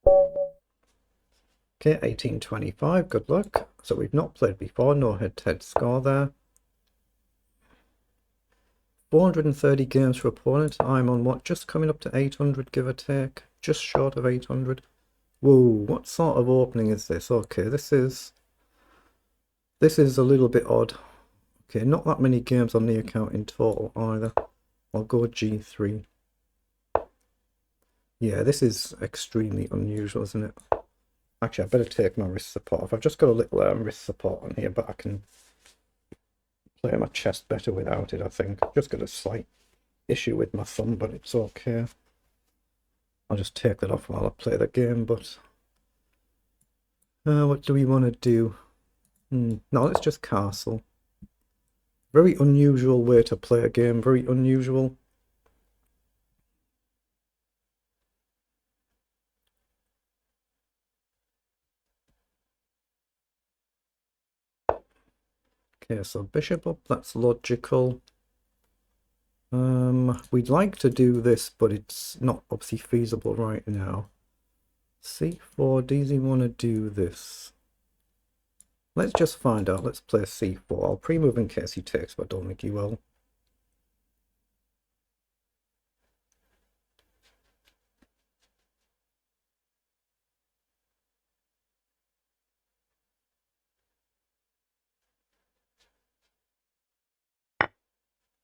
Okay, 1825, good luck. So we've not played before, no head-to-head score there. 430 games for opponent. I'm on what, just coming up to 800, give or take, just short of 800. Whoa, what sort of opening is this? Okay, this is a little bit odd. Okay, not that many games on the account in total either. I'll go G3. Yeah, this is extremely unusual, isn't it? Actually, I better take my wrist support off. I've just got a little wrist support on here, but I can play my chess better without it, I think. Just got a slight issue with my thumb, but it's okay. I'll just take that off while I play the game, but what do we want to do? No, let's just castle. Very unusual way to play a game, very unusual. Okay, so bishop up, that's logical. We'd like to do this, but it's not obviously feasible right now. C4, does he want to do this? Let's just find out. Let's play C4. I'll pre-move in case he takes, but I don't think he will.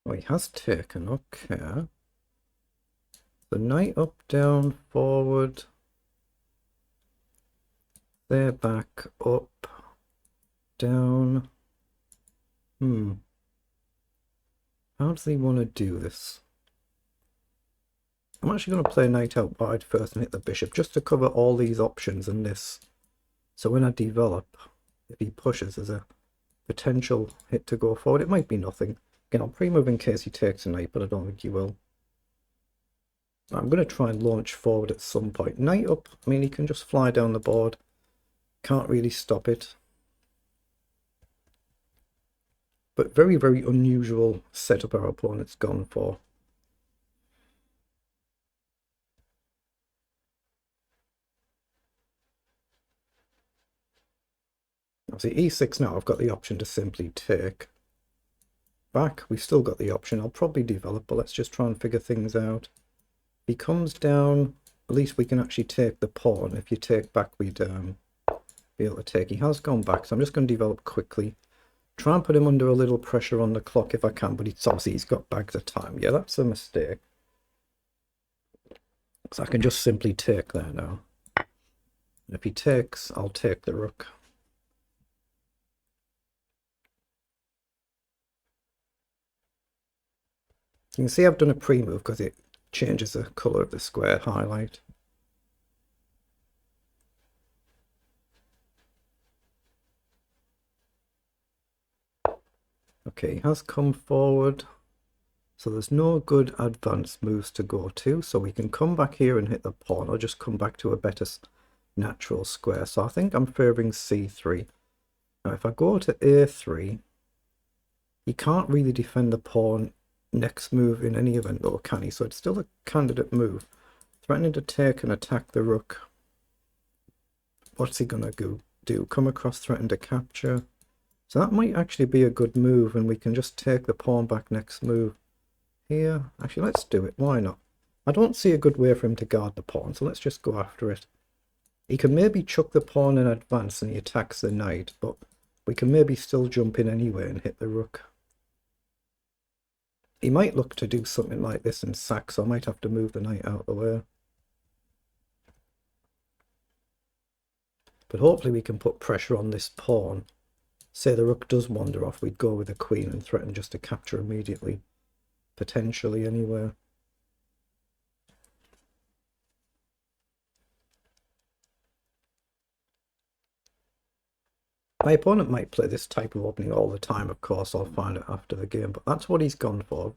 Oh, he has taken, okay. The knight up, down, forward. There, back, up, down. How does he want to do this? I'm actually going to play knight out wide first and hit the bishop, just to cover all these options and this. So when I develop, if he pushes, there's a potential hit to go forward. It might be nothing. Again, I'll pre-move in case he takes a knight, but I don't think he will. I'm going to try and launch forward at some point. Knight up, I mean, he can just fly down the board. Can't really stop it. But very, very unusual setup our opponent's gone for. Obviously, e6 now, I've got the option to simply take. Back, we've still got the option. I'll probably develop, but let's just try and figure things out. If he comes down, at least we can actually take the pawn. If you take back, we'd be able to take. He has gone back, so I'm just going to develop quickly. Try and put him under a little pressure on the clock if I can, but it's obviously he's got back the time. Yeah, that's a mistake. So I can just simply take there now. And if he takes, I'll take the rook. You can see I've done a pre-move because it changes the colour of the square highlight. Okay, he has come forward. So there's no good advanced moves to go to. So we can come back here and hit the pawn, or just come back to a better natural square. So I think I'm favouring c3. Now if I go to a3, he can't really defend the pawn next move in any event though, can he? So it's still a candidate move. Threatening to take and attack the rook. What's he gonna do? Come across, threaten to capture. So that might actually be a good move, and we can just take the pawn back next move. Here, actually let's do it, why not? I don't see a good way for him to guard the pawn, so let's just go after it. He can maybe chuck the pawn in advance and he attacks the knight, but we can maybe still jump in anyway and hit the rook. He might look to do something like this and sack, so I might have to move the knight out of the way. But hopefully we can put pressure on this pawn. Say the rook does wander off, we'd go with the queen and threaten just to capture immediately. Potentially anyway. My opponent might play this type of opening all the time, of course. I'll find it after the game, but that's what he's gone for.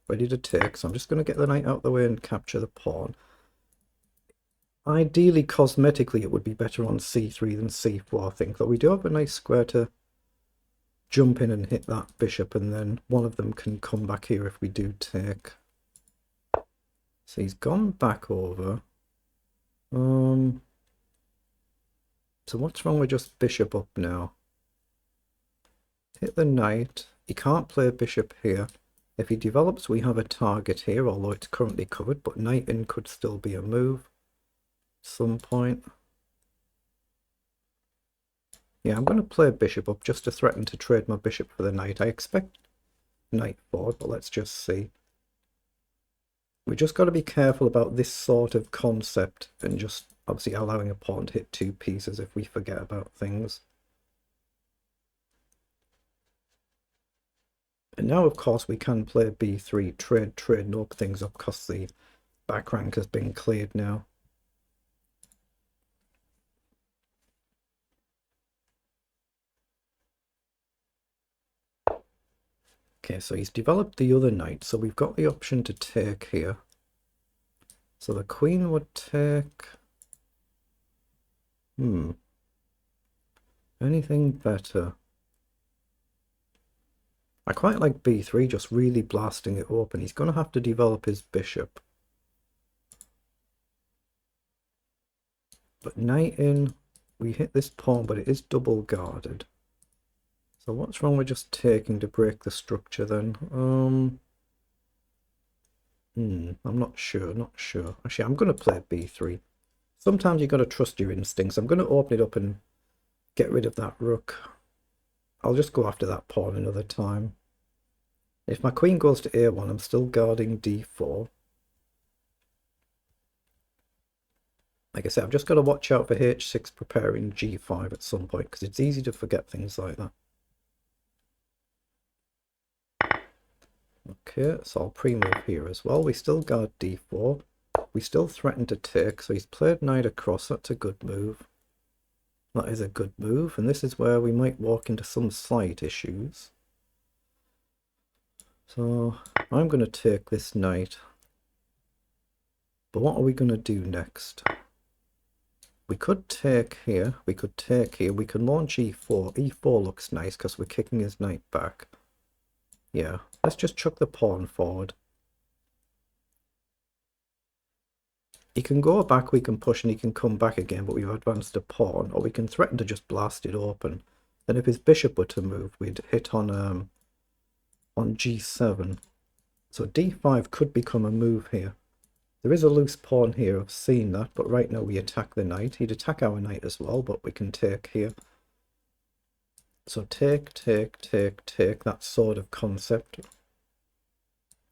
Ready to take, so I'm just going to get the knight out of the way and capture the pawn. Ideally, cosmetically, it would be better on c3 than c4, I think, though we do have a nice square to jump in and hit that bishop, and then one of them can come back here if we do take. So he's gone back over. So what's wrong with just bishop up now? Hit the knight. He can't play bishop here. If he develops, we have a target here, although it's currently covered, but knight in could still be a move at some point. Yeah, I'm going to play bishop up just to threaten to trade my bishop for the knight. I expect knight forward, but let's just see. We just got to be careful about this sort of concept and just obviously allowing a pawn to hit two pieces if we forget about things. And now, of course, we can play b3, trade and open things up because the back rank has been cleared now. Okay, so he's developed the other knight, so we've got the option to take here. So the queen would take... anything better? I quite like b3, just really blasting it open. He's going to have to develop his bishop. But knight in, we hit this pawn, but it is double guarded. So what's wrong with just taking to break the structure then? I'm not sure. Actually, I'm going to play b3. Sometimes you've got to trust your instincts. I'm going to open it up and get rid of that rook. I'll just go after that pawn another time. If my queen goes to a1, I'm still guarding d4. Like I said, I've just got to watch out for h6 preparing g5 at some point, because it's easy to forget things like that. Okay, so I'll pre-move here as well. We still guard d4. We still threaten to take, so he's played knight across. That's a good move. That is a good move, and this is where we might walk into some slight issues. So I'm going to take this knight. But what are we going to do next? We could take here. We could take here. We can launch e4. e4 looks nice because we're kicking his knight back. Yeah, let's just chuck the pawn forward. He can go back, we can push, and he can come back again, but we've advanced a pawn, or we can threaten to just blast it open. Then if his bishop were to move, we'd hit on g7. So d5 could become a move here. There is a loose pawn here, I've seen that, but right now we attack the knight. He'd attack our knight as well, but we can take here. So take, that sort of concept.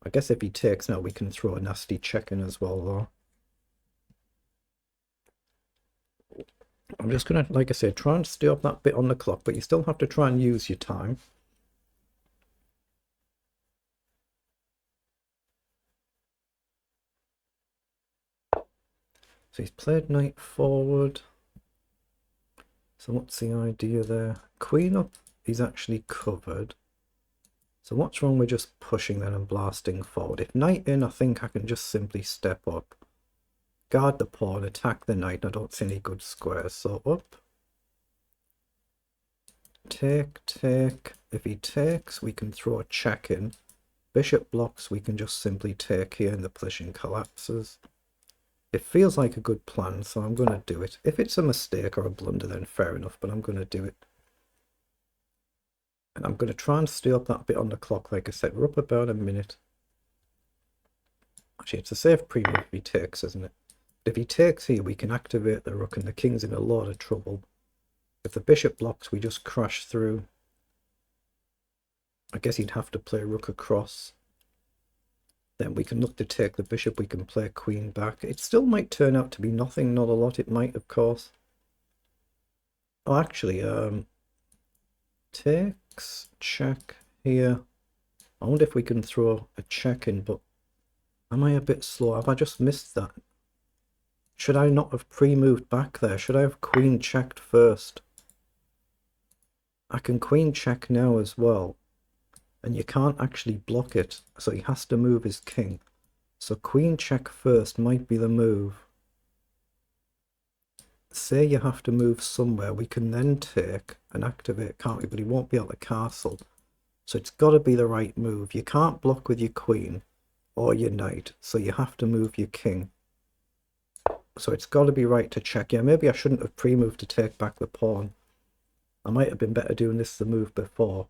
I guess if he takes now, we can throw a nasty check in as well, though. I'm just going to, like I said, try and stay up that bit on the clock, but you still have to try and use your time. So he's played knight forward. So what's the idea there? Queen up, he's actually covered. So what's wrong with just pushing then and blasting forward? If knight in, I think I can just simply step up. Guard the pawn, attack the knight. I don't see any good squares, so up. Take. If he takes, we can throw a check in. Bishop blocks, we can just simply take here and the position collapses. It feels like a good plan, so I'm going to do it. If it's a mistake or a blunder, then fair enough, but I'm going to do it. And I'm going to try and stay up that bit on the clock, like I said. We're up about a minute. Actually, it's a safe pre-move if he takes, isn't it? If he takes here, we can activate the rook and the king's in a lot of trouble. If the bishop blocks, we just crash through. I guess he'd have to play rook across. Then we can look to take the bishop, we can play queen back. It still might turn out to be nothing, not a lot. It might, of course. Oh, actually, takes, check here. I wonder if we can throw a check in, but am I a bit slow? Have I just missed that? Should I not have pre-moved back there? Should I have queen checked first? I can queen check now as well. And you can't actually block it, so he has to move his king. So queen check first might be the move. Say you have to move somewhere, we can then take and activate, can't we? But he won't be at the castle. So it's got to be the right move. You can't block with your queen or your knight, so you have to move your king. So it's got to be right to check. Yeah, maybe I shouldn't have pre-moved to take back the pawn. I might have been better doing this the move before.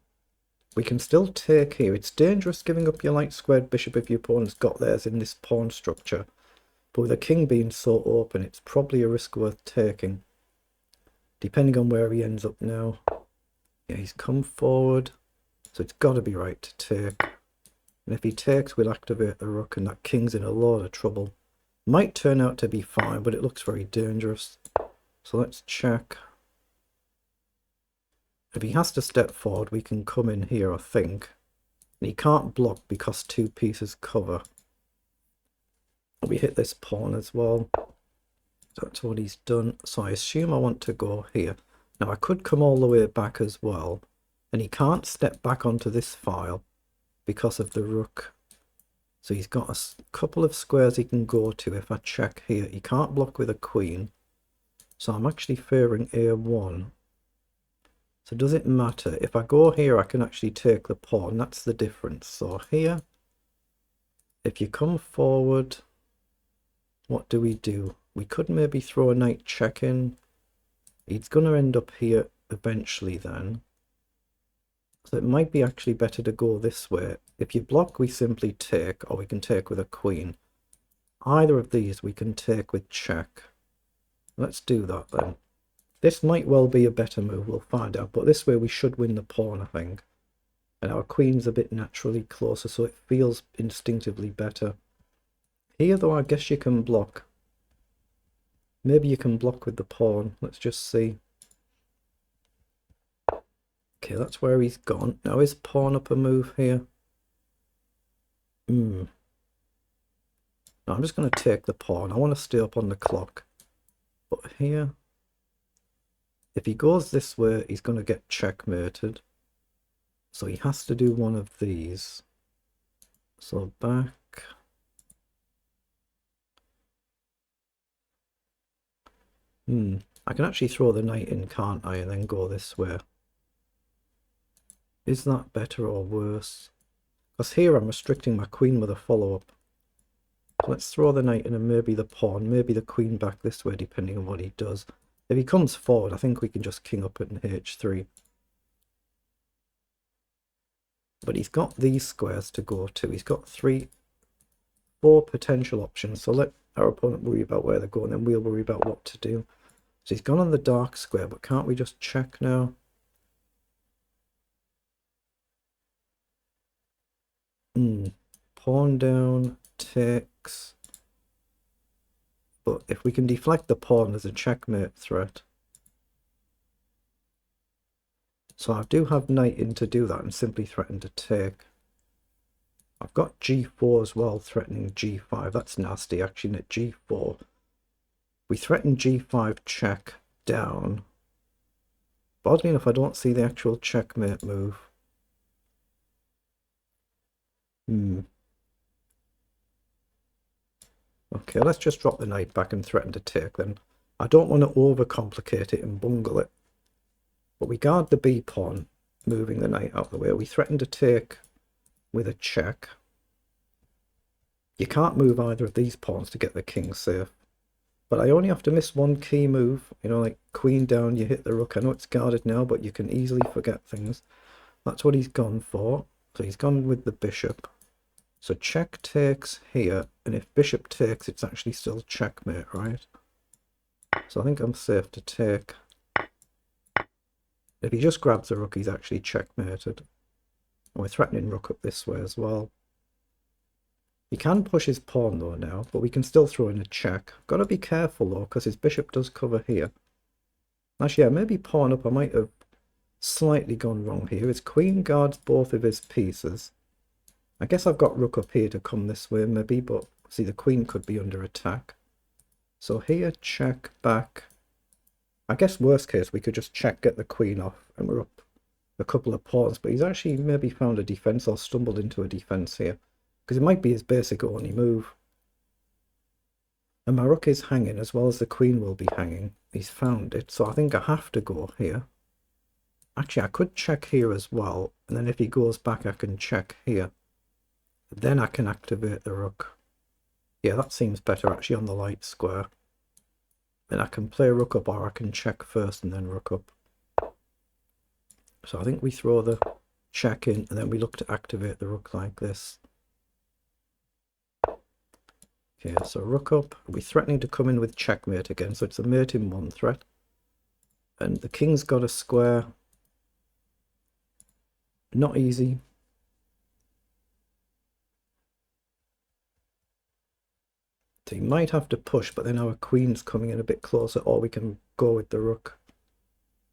We can still take here. It's dangerous giving up your light squared bishop if your opponent's got theirs in this pawn structure. But with the king being so open, it's probably a risk worth taking. Depending on where he ends up now. Yeah, he's come forward. So it's got to be right to take. And if he takes, we'll activate the rook, and that king's in a lot of trouble. Might turn out to be fine, but it looks very dangerous. So let's check. If he has to step forward, we can come in here, I think. And he can't block because two pieces cover. We hit this pawn as well. That's what he's done. So I assume I want to go here. Now I could come all the way back as well. And he can't step back onto this file because of the rook. So he's got a couple of squares he can go to if I check here. He can't block with a queen. So I'm actually favoring A1. So does it matter? If I go here, I can actually take the pawn. That's the difference. So here, if you come forward, what do? We could maybe throw a knight check in. He's going to end up here eventually then. So it might be actually better to go this way. If you block, we simply take, or we can take with a queen. Either of these we can take with check. Let's do that then. This might well be a better move, we'll find out. But this way we should win the pawn, I think. And our queen's a bit naturally closer, so it feels instinctively better. Here though, I guess you can block. Maybe you can block with the pawn. Let's just see. Okay, that's where he's gone. Now is pawn up a move here? No, I'm just going to take the pawn. I want to stay up on the clock. But here, if he goes this way, he's going to get checkmated. So he has to do one of these. So back. I can actually throw the knight in, can't I? And then go this way. Is that better or worse? Because here I'm restricting my queen with a follow-up. So let's throw the knight in and maybe the pawn, maybe the queen back this way, depending on what he does. If he comes forward, I think we can just king up in h3. But he's got these squares to go to. He's got 4 potential options. So let our opponent worry about where they're going, and we'll worry about what to do. So he's gone on the dark square, but can't we just check now? Pawn down, takes. But if we can deflect the pawn, there's a checkmate threat. So I do have knight in to do that and simply threaten to take. I've got g4 as well, threatening g5. That's nasty, actually. At g4, we threaten g5 check down. But oddly enough, I don't see the actual checkmate move. Okay, let's just drop the knight back and threaten to take then. I don't want to overcomplicate it and bungle it. But we guard the b pawn, moving the knight out of the way. We threaten to take with a check. You can't move either of these pawns to get the king safe. But I only have to miss one key move. You know, like queen down, you hit the rook. I know it's guarded now, but you can easily forget things. That's what he's gone for. So he's gone with the bishop. So check takes here, and if bishop takes, it's actually still checkmate, right? So I think I'm safe to take. If he just grabs the rook, he's actually checkmated. And we're threatening rook up this way as well. He can push his pawn though now, but we can still throw in a check. Got to be careful though, because his bishop does cover here. Actually, yeah, maybe pawn up. I might have slightly gone wrong here. His queen guards both of his pieces. I guess I've got rook up here to come this way maybe, but see, the queen could be under attack. So here, check, back. I guess worst case, we could just check, get the queen off, and we're up a couple of pawns. But he's actually maybe found a defense or stumbled into a defense here, because it might be his basic only move. And my rook is hanging as well as the queen will be hanging. He's found it, so I think I have to go here. Actually, I could check here as well, and then if he goes back, I can check here. Then I can activate the rook. Yeah, that seems better actually on the light square. And I can play rook up, or I can check first and then rook up. So I think we throw the check in, and then we look to activate the rook like this. Okay, so rook up. We're threatening to come in with checkmate again, so it's a mate in one threat. And the king's got a square. Not easy. So you might have to push, but then our queen's coming in a bit closer, or we can go with the rook.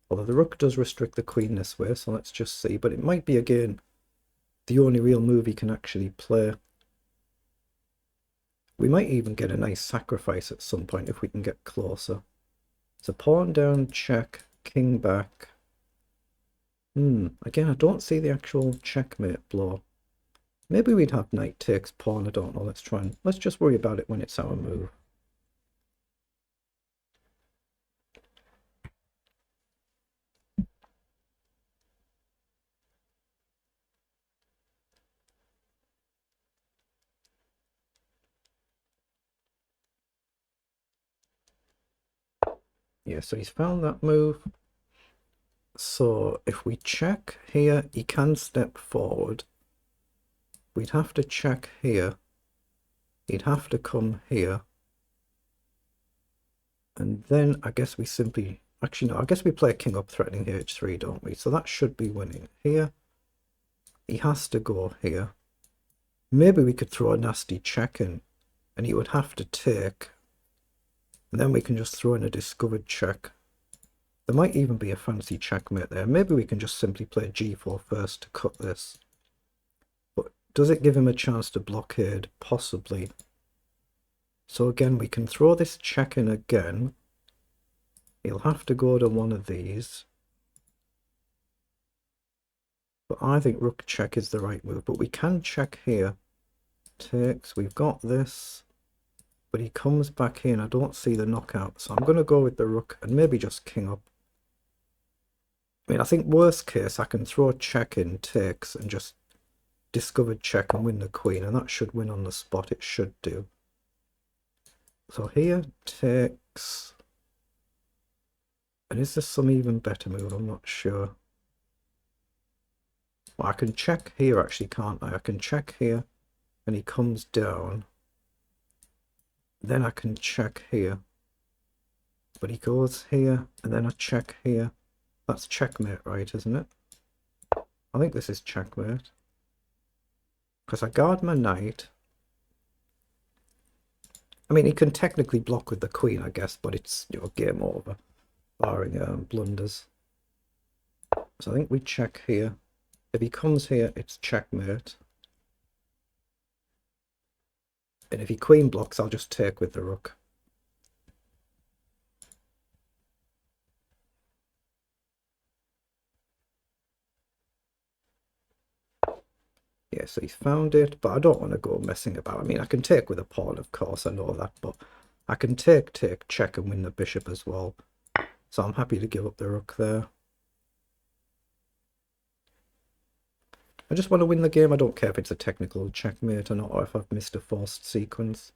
Although the rook does restrict the queen this way, so let's just see. But it might be, again, the only real move he can actually play. We might even get a nice sacrifice at some point if we can get closer. So pawn down, check, king back. Again, I don't see the actual checkmate blow. Maybe we'd have knight takes pawn, I don't know. Let's just worry about it when it's our move. Yeah, so he's found that move. So if we check here, he can step forward. We'd have to check here. He'd have to come here. And then I guess we simply... Actually, no, I guess we play king up threatening h3, don't we? So that should be winning. Here, he has to go here. Maybe we could throw a nasty check in, and he would have to take. And then we can just throw in a discovered check. There might even be a fancy checkmate there. Maybe we can just simply play g4 first to cut this. But does it give him a chance to blockade? Possibly. So again, we can throw this check in again. He'll have to go to one of these. But I think rook check is the right move. But we can check here. Takes. We've got this. But he comes back in. I don't see the knockout. So I'm going to go with the rook and maybe just king up. I mean, I think worst case, I can throw a check in, takes, and just discovered check and win the queen. And that should win on the spot. It should do. So here, takes. And is there some even better move? I'm not sure. Well, I can check here actually, can't I? I can check here and he comes down. Then I can check here. But he goes here and then I check here. That's checkmate, right, isn't it? I think this is checkmate. Because I guard my knight. I mean, he can technically block with the queen, I guess, but it's, you know, game over. Barring blunders. So I think we check here. If he comes here, it's checkmate. And if he queen blocks, I'll just take with the rook. Yeah, so he's found it, but I don't want to go messing about. I mean, I can take with a pawn, of course, I know that, but I can take, check, and win the bishop as well. So I'm happy to give up the rook there. I just want to win the game. I don't care if it's a technical checkmate or not, or if I've missed a forced sequence.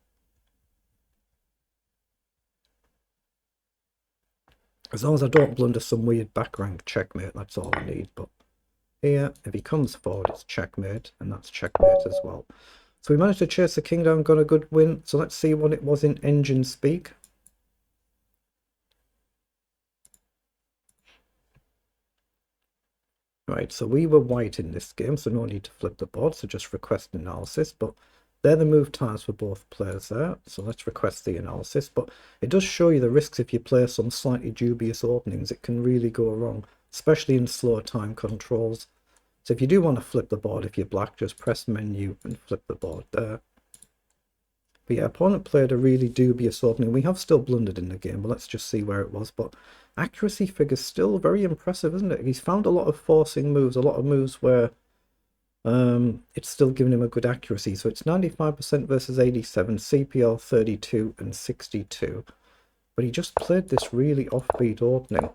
As long as I don't blunder some weird back rank checkmate, that's all I need. But here, if he comes forward, it's checkmate, and that's checkmate as well. So we managed to chase the king down, got a good win. So let's see what it was in engine speak. Right, so we were white in this game, so no need to flip the board, so just request analysis. But they're the move times for both players there, so let's request the analysis. But it does show you the risks if you play some slightly dubious openings. It can really go wrong, especially in slow time controls. So if you do want to flip the board, if you're black, just press menu and flip the board there. But yeah, opponent played a really dubious opening. We have still blundered in the game, but let's just see where it was. But accuracy figure's still very impressive, isn't it? He's found a lot of forcing moves, a lot of moves where it's still giving him a good accuracy. So it's 95% versus 87, CPR 32 and 62. But he just played this really offbeat opening.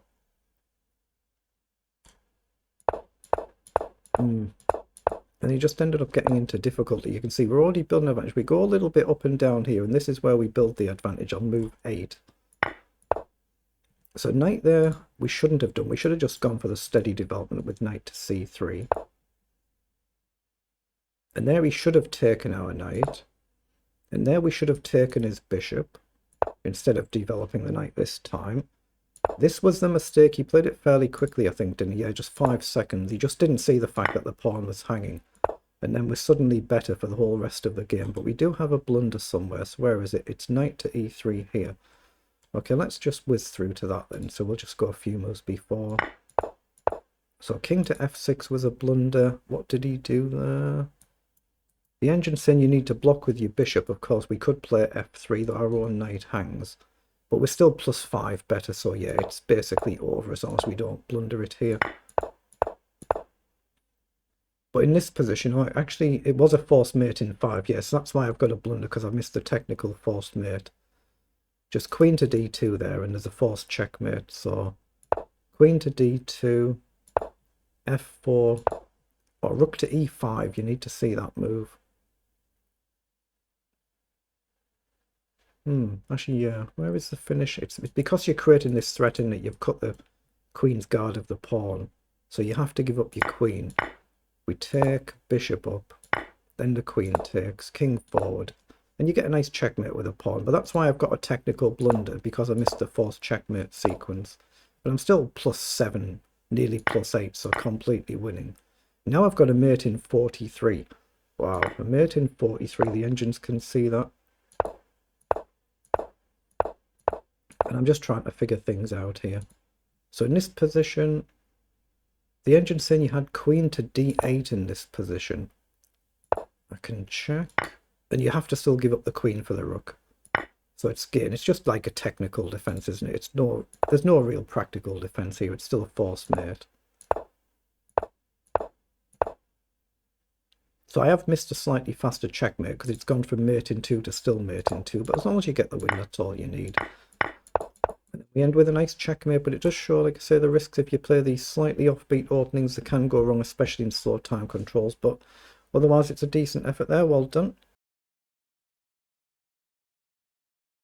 And he just ended up getting into difficulty. You can see we're already building an advantage. We go a little bit up and down here, and this is where we build the advantage on move 8. So knight there, we shouldn't have done. We should have just gone for the steady development with knight to c3. And there we should have taken our knight. And there we should have taken his bishop instead of developing the knight this time. This was the mistake. He played it fairly quickly, I think, didn't he? Yeah, just 5 seconds. He just didn't see the fact that the pawn was hanging. And then we're suddenly better for the whole rest of the game. But we do have a blunder somewhere. So where is it? It's knight to e3 here. Okay, let's just whiz through to that then. So we'll just go a few moves before. So king to f6 was a blunder. What did he do there? The engine's saying you need to block with your bishop. Of course, we could play f3, though our own knight hangs. But we're still +5 better, so yeah, it's basically over as long as we don't blunder it here. But in this position, actually, it was a forced mate in 5. Yes, that's why I've got a blunder, because I missed the technical forced mate. Just queen to d2 there, and there's a forced checkmate. So queen to d2, f4, or rook to e5. You need to see that move. Actually, yeah. Where is the finish? It's because you're creating this threat in that you've cut the queen's guard of the pawn. So you have to give up your queen. We take bishop up, then the queen takes, king forward. And you get a nice checkmate with a pawn. But that's why I've got a technical blunder, because I missed the forced checkmate sequence. But I'm still +7, nearly +8, so completely winning. Now I've got a mate in 43. Wow, a mate in 43. The engines can see that. And I'm just trying to figure things out here. So in this position, the engine's saying you had queen to d8 in this position. I can check. And you have to still give up the queen for the rook. So it's just like a technical defense, isn't it? There's no real practical defense here. It's still a forced mate. So I have missed a slightly faster checkmate because it's gone from mate in 2 to still mate in 2. But as long as you get the win, that's all you need. And we end with a nice checkmate, but it does show, like I say, the risks if you play these slightly offbeat openings that can go wrong, especially in slow time controls. But otherwise, it's a decent effort there. Well done.